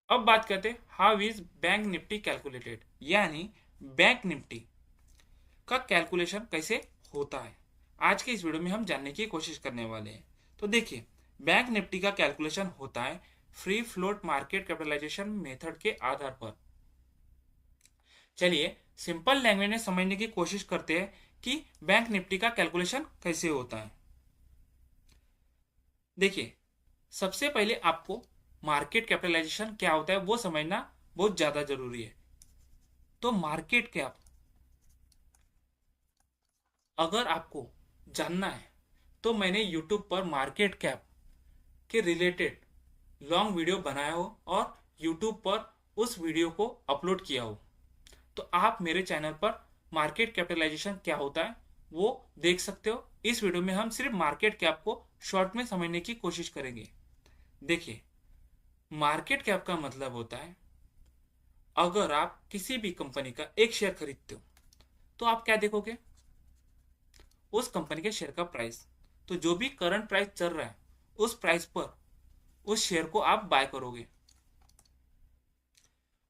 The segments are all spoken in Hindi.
अब बात करते हैं how is bank Nifty calculated, यानी बैंक निफ्टी का कैलकुलेशन कैसे होता है। आज के इस वीडियो में हम जानने की कोशिश करने वाले हैं। तो देखिए, बैंक निफ्टी का कैलकुलेशन होता है free float market capitalization method के आधार पर। चलिए सिंपल लैंग्वेज में समझने की कोशिश करते हैं कि बैंक निफ्टी का कैलकुलेशन कैसे होता है। देखिए, सबसे पहले आपको मार्केट कैपिटलाइजेशन क्या होता है वो समझना बहुत ज़्यादा जरूरी है। तो मार्केट कैप अगर आपको जानना है तो मैंने यूट्यूब पर मार्केट कैप के रिलेटेड लॉन्ग वीडियो बनाया हो और यूट्यूब पर उस वीडियो को अपलोड किया हो, तो आप मेरे चैनल पर मार्केट कैपिटलाइजेशन क्या होता है वो देख सकते हो। इस वीडियो में हम सिर्फ मार्केट कैप को शॉर्ट में समझने की कोशिश करेंगे। देखिए, मार्केट कैप का मतलब होता है अगर आप किसी भी कंपनी का एक शेयर खरीदते हो तो आप क्या देखोगे, उस कंपनी के शेयर का प्राइस। तो जो भी करंट प्राइस चल रहा है उस प्राइस पर उस शेयर को आप बाय करोगे।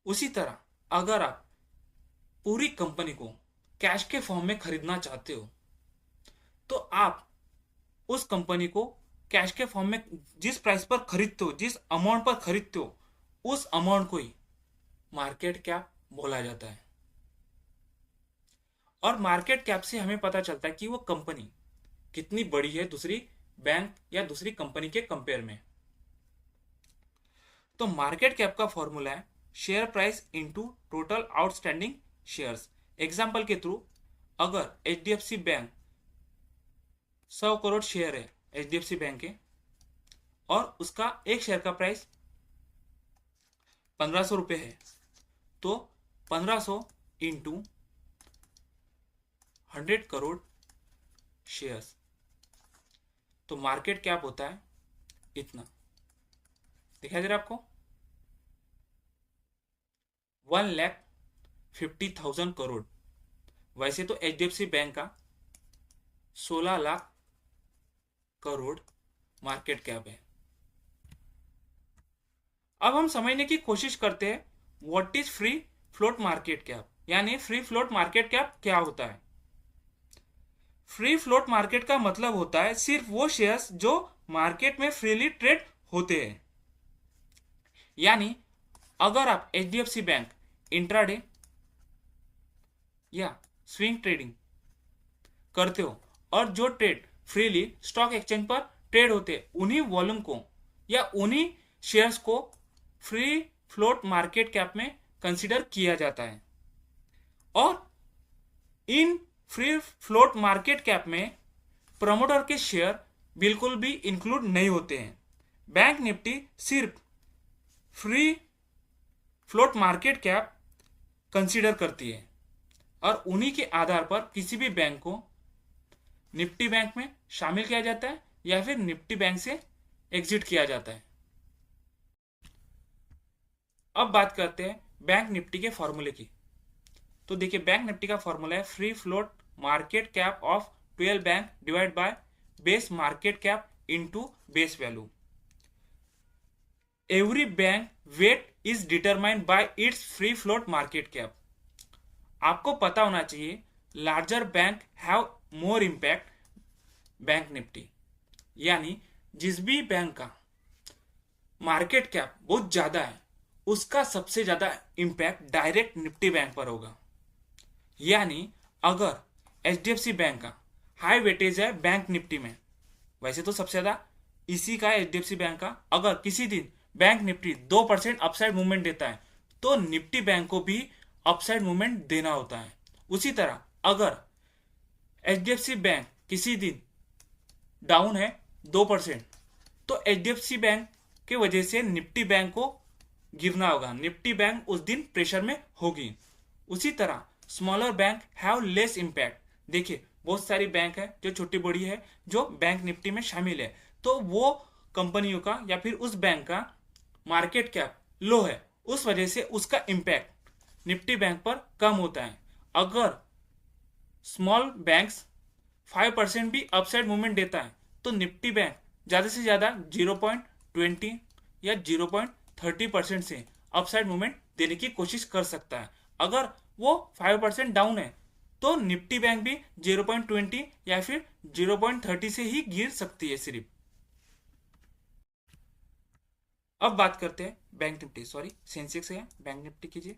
उसी तरह अगर आप पूरी कंपनी को कैश के फॉर्म में खरीदना चाहते हो तो आप उस कंपनी को कैश के फॉर्म में जिस प्राइस पर खरीदते हो, जिस अमाउंट पर खरीदते हो, उस अमाउंट को ही मार्केट कैप बोला जाता है। और मार्केट कैप से हमें पता चलता है कि वो कंपनी कितनी बड़ी है दूसरी बैंक या दूसरी कंपनी के कंपेयर में। तो मार्केट कैप का फॉर्मूला है share price into total outstanding shares. Example के थ्रू, अगर एचडीएफसी बैंक 100 करोड़ शेयर है एचडीएफसी बैंक के और उसका एक शेयर का प्राइस 1500 रुपये है, तो 1500 इंटू 100 करोड़ शेयर्स, तो मार्केट कैप होता है इतना। दिखाई दे रहा है आपको, 1,50,000 करोड़। वैसे तो एचडीएफसी बैंक का 16 लाख करोड़ मार्केट कैप है। अब हम समझने की कोशिश करते हैं what is free float market cap, यानी फ्री फ्लोट मार्केट कैप क्या होता है। फ्री फ्लोट मार्केट का मतलब होता है सिर्फ वो शेयर्स जो मार्केट में फ्रीली ट्रेड होते हैं। यानी अगर आप एचडीएफसी बैंक इंट्राडे या स्विंग ट्रेडिंग करते हो और जो ट्रेड फ्रीली स्टॉक एक्सचेंज पर ट्रेड होते हैं, उन्हीं वॉल्यूम को या उन्हीं शेयर्स को फ्री फ्लोट मार्केट कैप में कंसिडर किया जाता है। और in free float market cap में प्रमोटर के शेयर बिल्कुल भी इंक्लूड नहीं होते हैं। बैंक निफ्टी सिर्फ free float market cap consider करती है और उन्हीं के आधार पर किसी भी बैंक को निफ्टी बैंक में शामिल किया जाता है या फिर निफ्टी बैंक से एग्जिट किया जाता है। अब बात करते हैं बैंक निफ्टी के फॉर्मूले की। तो देखिए, बैंक निफ्टी का फॉर्मूला है free float market cap of 12 bank divide by base market cap into base value. Every bank weight is determined by its free float market cap. आपको पता होना चाहिए larger bank have more impact bank Nifty, यानी जिस भी बैंक का मार्केट कैप बहुत ज्यादा है उसका सबसे ज्यादा इम्पैक्ट डायरेक्ट निफ्टी बैंक पर होगा। यानी अगर एचडीएफसी बैंक का हाई वेटेज है बैंक निफ्टी में, वैसे तो सबसे ज्यादा इसी का एचडीएफसी बैंक का, अगर किसी दिन बैंक निफ्टी 2% अपसाइड मूवमेंट देता है तो निफ्टी बैंक को भी अपसाइड मूवमेंट देना होता है। उसी तरह अगर एचडीएफसी बैंक किसी दिन डाउन है 2%, तो एचडीएफसी बैंक के वजह से निफ्टी बैंक को गिरना होगा, निफ्टी बैंक उस दिन प्रेशर में होगी। उसी तरह smaller bank have less impact. देखिए, बहुत सारी बैंक है जो छोटी बड़ी है जो बैंक निफ्टी में शामिल है, तो वो कंपनियों का या फिर उस बैंक का मार्केट कैप लो है, उस वजह से उसका इम्पैक्ट निफ्टी बैंक पर कम होता है। अगर स्मॉल बैंक्स 5% भी अपसाइड मूवमेंट देता है तो निफ्टी बैंक ज़्यादा से ज़्यादा 0.20 या 0.30% से अपसाइड मूवमेंट देने की कोशिश कर सकता है। अगर वो 5% डाउन है तो निफ्टी बैंक भी 0.20 या फिर 0.30 से ही गिर सकती है सिर्फ। अब बात करते हैं बैंक निफ्टी, सॉरी सेंसेक्स है, बैंक निफ्टी कीजिए,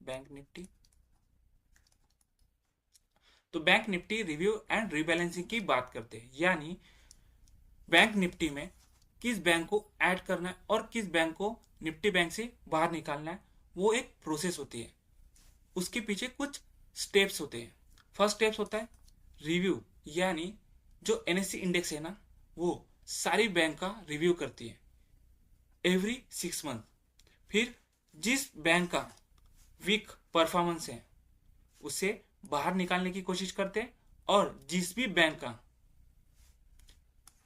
बैंक निफ्टी। तो bank Nifty review and rebalancing की बात करते हैं, यानी बैंक निफ्टी में किस बैंक को ऐड करना है और किस बैंक को निफ्टी बैंक से बाहर निकालना है, वो एक प्रोसेस होती है। उसके पीछे कुछ स्टेप्स होते हैं। फर्स्ट स्टेप्स होता है रिव्यू, यानी जो एनएससी इंडेक्स है ना, वो सारी बैंक का रिव्यू करती है एवरी 6 मंथ। फिर जिस बैंक का वीक परफॉर्मेंस है उसे बाहर निकालने की कोशिश करते हैं, और जिस भी बैंक का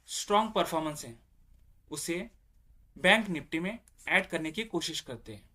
स्ट्रॉन्ग परफॉर्मेंस है उसे बैंक निफ्टी में ऐड करने की कोशिश करते हैं।